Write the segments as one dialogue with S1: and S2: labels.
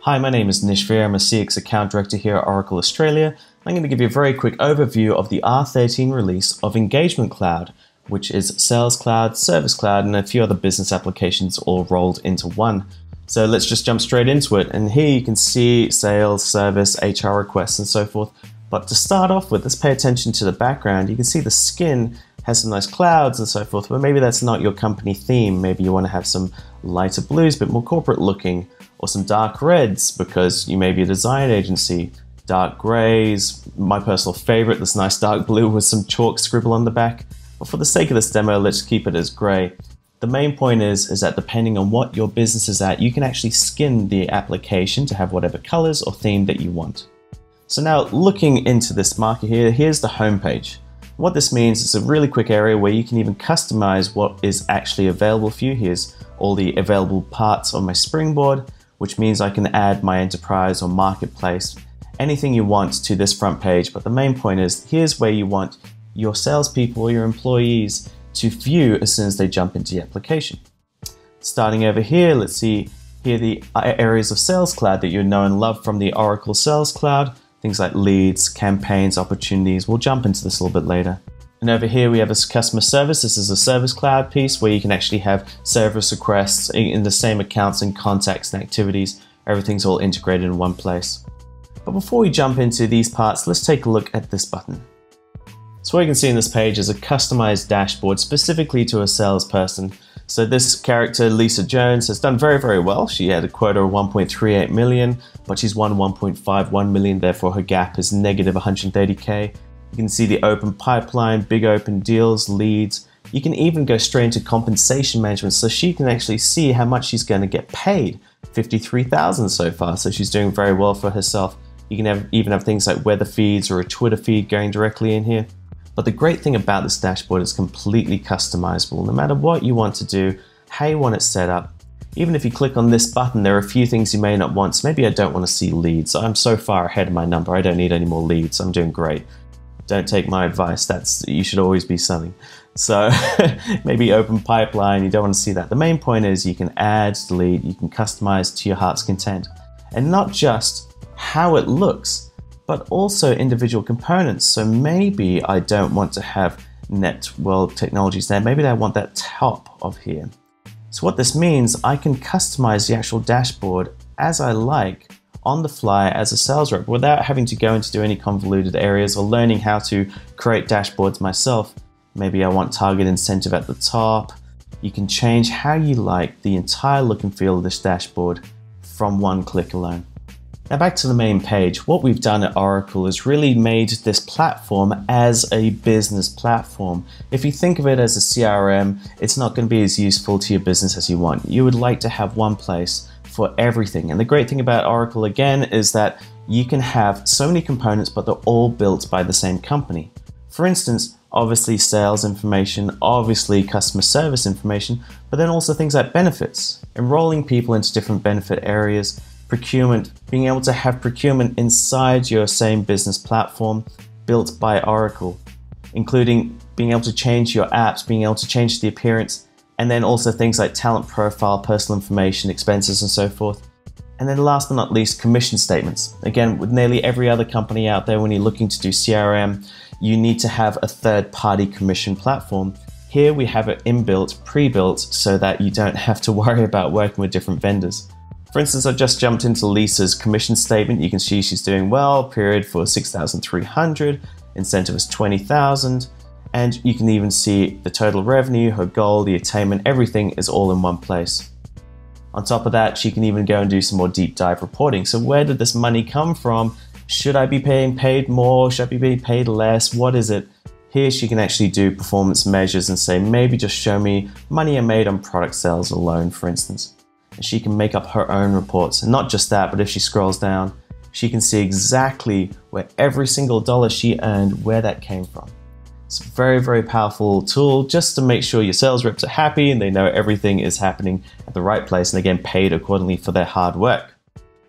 S1: Hi, my name is Nish Veer. I'm a CX Account Director here at Oracle Australia. I'm going to give you a very quick overview of the R13 release of Engagement Cloud, which is Sales Cloud, Service Cloud, and a few other business applications all rolled into one. So let's just jump straight into it. And here you can see sales, service, HR requests, and so forth. But to start off with, let's pay attention to the background. You can see the skin has some nice clouds and so forth, but maybe that's not your company theme. Maybe you want to have some lighter blues, but more corporate looking, or some dark reds because you may be a design agency. Dark grays, my personal favorite, this nice dark blue with some chalk scribble on the back. But for the sake of this demo, let's keep it as gray. The main point is that depending on what your business is at, you can actually skin the application to have whatever colors or theme that you want. So now looking into this marker here, here's the home page. What this means is a really quick area where you can even customize what is actually available for you. Here's all the available parts on my springboard, which means I can add my enterprise or marketplace, anything you want to this front page. But the main point is, here's where you want your salespeople or your employees to view as soon as they jump into the application. Starting over here, let's see here the areas of Sales Cloud that you know and love from the Oracle Sales Cloud. Things like leads, campaigns, opportunities. We'll jump into this a little bit later. And over here we have a customer service. This is a Service Cloud piece where you can actually have service requests in the same accounts and contacts and activities. Everything's all integrated in one place. But before we jump into these parts, let's take a look at this button. So what you can see in this page is a customized dashboard specifically to a salesperson. So this character, Lisa Jones, has done very, very well. She had a quota of 1.38 million, but she's won 1.51 million, therefore her gap is negative 130K. You can see the open pipeline, big open deals, leads. You can even go straight into compensation management, so she can actually see how much she's going to get paid. 53,000 so far, so she's doing very well for herself. You can even have things like weather feeds or a Twitter feed going directly in here. But the great thing about this dashboard is completely customizable. No matter what you want to do, how you want it set up. Even if you click on this button, there are a few things you may not want. So maybe I don't want to see leads. I'm so far ahead of my number. I don't need any more leads. I'm doing great. Don't take my advice. You should always be selling. So maybe open pipeline. You don't want to see that. The main point is you can add, delete, you can customize to your heart's content. And not just how it looks, but also individual components. So maybe I don't want to have Networld Technologies there. Maybe I want that top of here. So what this means, I can customize the actual dashboard as I like on the fly as a sales rep without having to go into any convoluted areas or learning how to create dashboards myself. Maybe I want target incentive at the top. You can change how you like the entire look and feel of this dashboard from one click alone. Now back to the main page, what we've done at Oracle is really made this platform as a business platform. If you think of it as a CRM, it's not going to be as useful to your business as you want. You would like to have one place for everything. And the great thing about Oracle again is that you can have so many components, but they're all built by the same company. For instance, obviously sales information, obviously customer service information, but then also things like benefits, enrolling people into different benefit areas, procurement, being able to have procurement inside your same business platform built by Oracle, including being able to change your apps, being able to change the appearance, and then also things like talent profile, personal information, expenses, and so forth. And then last but not least, commission statements. Again, with nearly every other company out there, when you're looking to do CRM, you need to have a third-party commission platform. Here we have it inbuilt, pre-built, so that you don't have to worry about working with different vendors. For instance, I've just jumped into Lisa's commission statement. You can see she's doing well, period for 6,300, incentive is 20,000, and you can even see the total revenue, her goal, the attainment, everything is all in one place. On top of that, she can even go and do some more deep dive reporting. So where did this money come from? Should I be being paid more? Should I be being paid less? What is it? Here she can actually do performance measures and say, maybe just show me money I made on product sales alone, for instance. And she can make up her own reports. And not just that, but if she scrolls down, she can see exactly where every single dollar she earned, where that came from. It's a very, very powerful tool just to make sure your sales reps are happy and they know everything is happening at the right place and they're getting paid accordingly for their hard work.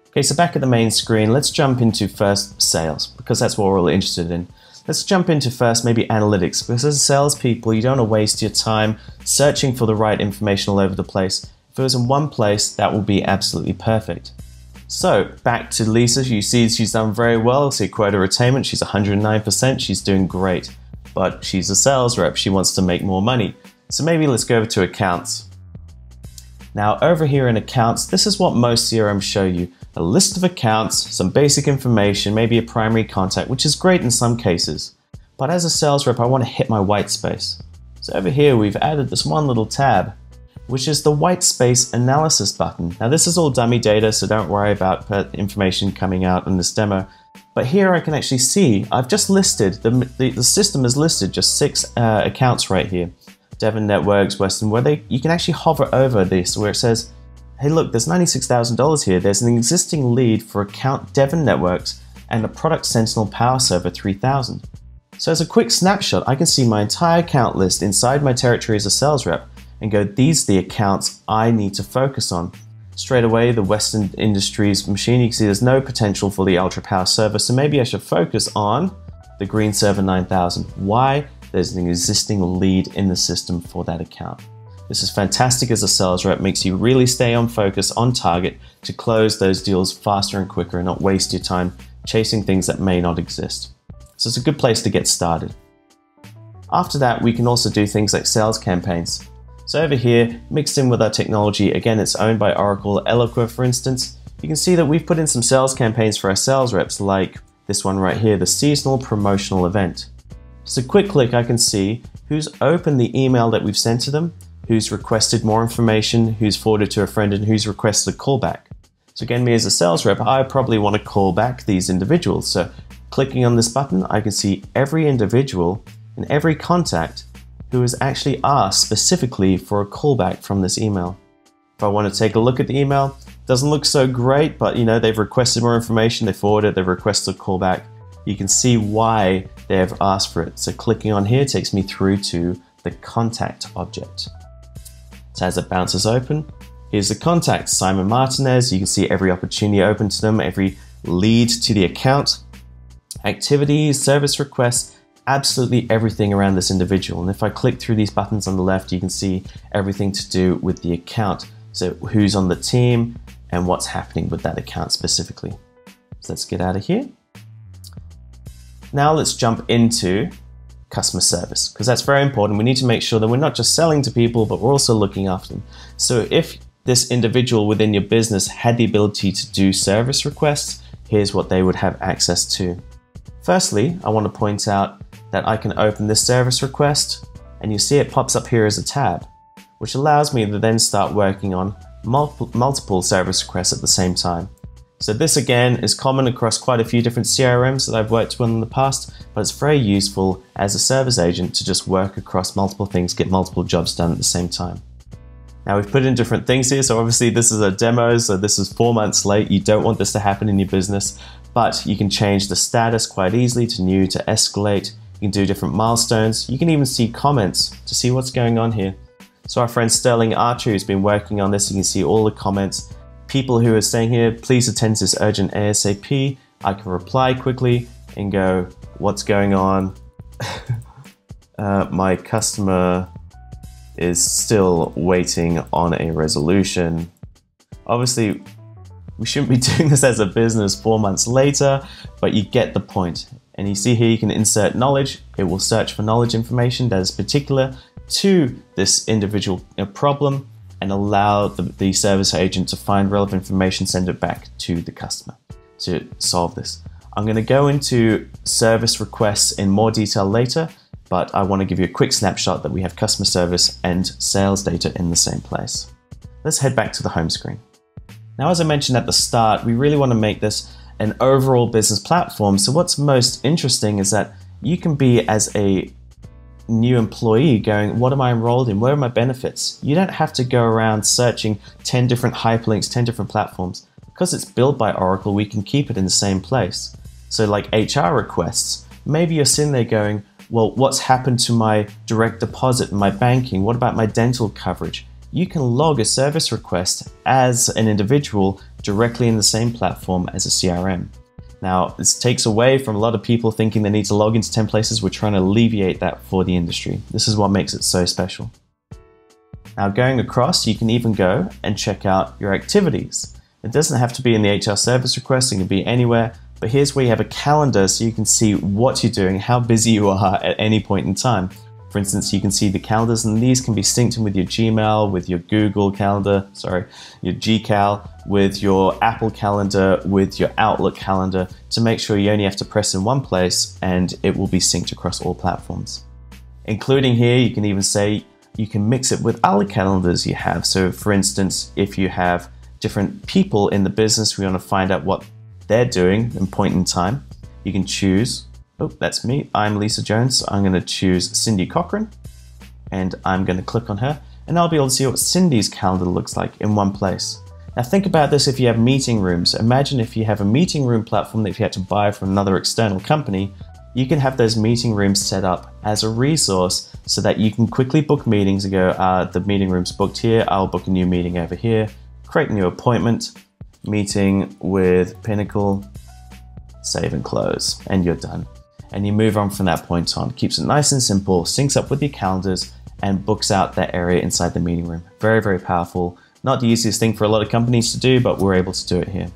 S1: Okay, so back at the main screen, let's jump into first sales because that's what we're all interested in. Let's jump into first maybe analytics, because as salespeople, you don't want to waste your time searching for the right information all over the place. If it was in one place, that will be absolutely perfect. So back to Lisa, you see she's done very well. See quota attainment, she's 109%, she's doing great. But she's a sales rep, she wants to make more money. So maybe let's go over to accounts. Now over here in accounts, this is what most CRMs show you. A list of accounts, some basic information, maybe a primary contact, which is great in some cases. But as a sales rep, I want to hit my white space. So over here, we've added this one little tab, which is the white space analysis button. Now this is all dummy data, so don't worry about information coming out in this demo. But here I can actually see, I've just listed, the system has listed just 6 accounts right here. Devon Networks, Western, where you can actually hover over this, where it says, hey look, there's $96,000 here. There's an existing lead for account Devon Networks and a product Sentinel Power Server 3000. So as a quick snapshot, I can see my entire account list inside my territory as a sales rep and go, these are the accounts I need to focus on. Straight away, the Western Industries machine, you can see there's no potential for the Ultra Power Server, so maybe I should focus on the Green Server 9000. Why? There's an existing lead in the system for that account. This is fantastic as a sales rep, makes you really stay on focus, on target, to close those deals faster and quicker and not waste your time chasing things that may not exist. So it's a good place to get started. After that, we can also do things like sales campaigns. So over here, mixed in with our technology, again, it's owned by Oracle, Eloqua, for instance, you can see that we've put in some sales campaigns for our sales reps, like this one right here, the seasonal promotional event. Just a quick click, I can see who's opened the email that we've sent to them, who's requested more information, who's forwarded to a friend, and who's requested a callback. So again, me as a sales rep, I probably want to call back these individuals. So clicking on this button, I can see every individual and every contact who has actually asked specifically for a callback from this email. If I want to take a look at the email, it doesn't look so great, but you know, they've requested more information, they forwarded, they've requested a callback. You can see why they have asked for it. So clicking on here takes me through to the contact object. So as it bounces open, here's the contact, Simon Martinez. You can see every opportunity open to them, every lead to the account, activities, service requests, absolutely everything around this individual. And if I click through these buttons on the left, you can see everything to do with the account. So who's on the team and what's happening with that account specifically. So let's get out of here. Now let's jump into customer service, because that's very important. We need to make sure that we're not just selling to people, but we're also looking after them. So if this individual within your business had the ability to do service requests, here's what they would have access to. Firstly, I want to point out that I can open this service request, and you see it pops up here as a tab, which allows me to then start working on multiple service requests at the same time. So this again is common across quite a few different CRMs that I've worked with in the past, but it's very useful as a service agent to just work across multiple things, get multiple jobs done at the same time. Now we've put in different things here, so obviously this is a demo, so this is 4 months late. You don't want this to happen in your business, but you can change the status quite easily to new, to escalate. You can do different milestones. You can even see comments to see what's going on here. So our friend Sterling Archer, who's been working on this, you can see all the comments. People who are saying here, please attend to this urgent ASAP. I can reply quickly and go, what's going on? My customer is still waiting on a resolution. Obviously, we shouldn't be doing this as a business 4 months later, but you get the point. And you see here you can insert knowledge. It will search for knowledge information that is particular to this individual problem and allow the service agent to find relevant information, send it back to the customer to solve this. I'm going to go into service requests in more detail later, but I want to give you a quick snapshot that we have customer service and sales data in the same place. Let's head back to the home screen. Now, as I mentioned at the start, we really want to make this an overall business platform. So what's most interesting is that you can be as a new employee going, what am I enrolled in? Where are my benefits? You don't have to go around searching 10 different hyperlinks, 10 different platforms. Because it's built by Oracle, we can keep it in the same place. So like HR requests, maybe you're sitting there going, well, what's happened to my direct deposit and my banking? What about my dental coverage? You can log a service request as an individual directly in the same platform as a CRM. Now, this takes away from a lot of people thinking they need to log into 10 places. We're trying to alleviate that for the industry. This is what makes it so special. Now, going across, you can even go and check out your activities. It doesn't have to be in the HR service request, it can be anywhere, but here's where you have a calendar so you can see what you're doing, how busy you are at any point in time. For instance, you can see the calendars, and these can be synced in with your Gmail, with your Google Calendar, your Gcal, with your Apple Calendar, with your Outlook Calendar, to make sure you only have to press in one place and it will be synced across all platforms. Including here, you can even say you can mix it with other calendars you have. So for instance, if you have different people in the business, we want to find out what they're doing in point in time, you can choose, oh, that's me, I'm Lisa Jones, so I'm going to choose Cindy Cochran, and I'm going to click on her, and I'll be able to see what Cindy's calendar looks like in one place. Now think about this if you have meeting rooms. Imagine if you have a meeting room platform that if you had to buy from another external company, you can have those meeting rooms set up as a resource so that you can quickly book meetings and go, the meeting room's booked here, I'll book a new meeting over here, create a new appointment, meeting with Pinnacle, save and close, and you're done. And you move on from that point on. Keeps it nice and simple, syncs up with your calendars, and books out that area inside the meeting room. Very, very powerful. Not the easiest thing for a lot of companies to do, but we're able to do it here.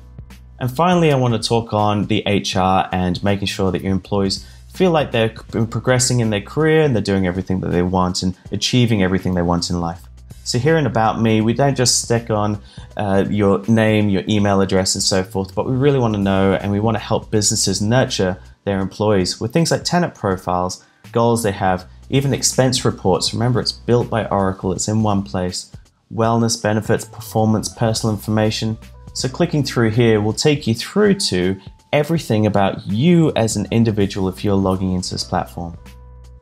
S1: And finally, I want to talk on the HR and making sure that your employees feel like they're progressing in their career and they're doing everything that they want and achieving everything they want in life. So here in About Me, we don't just stick on your name, your email address, and so forth, but we really want to know, and we want to help businesses nurture their employees with things like tenant profiles, goals they have, even expense reports. Remember, it's built by Oracle, it's in one place. Wellness, benefits, performance, personal information. So clicking through here will take you through to everything about you as an individual if you're logging into this platform.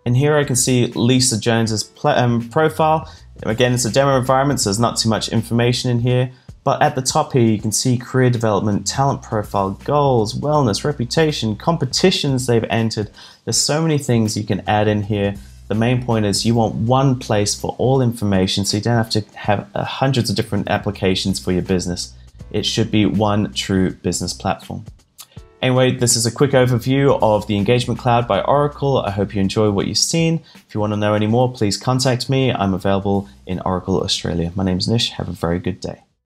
S1: And here I can see Lisa Jones's profile. Again, it's a demo environment, so there's not too much information in here. But at the top here, you can see career development, talent profile, goals, wellness, reputation, competitions they've entered. There's so many things you can add in here. The main point is you want one place for all information, so you don't have to have hundreds of different applications for your business. It should be one true business platform. Anyway, this is a quick overview of the Engagement Cloud by Oracle. I hope you enjoy what you've seen. If you want to know any more, please contact me. I'm available in Oracle, Australia. My name is Nish. Have a very good day.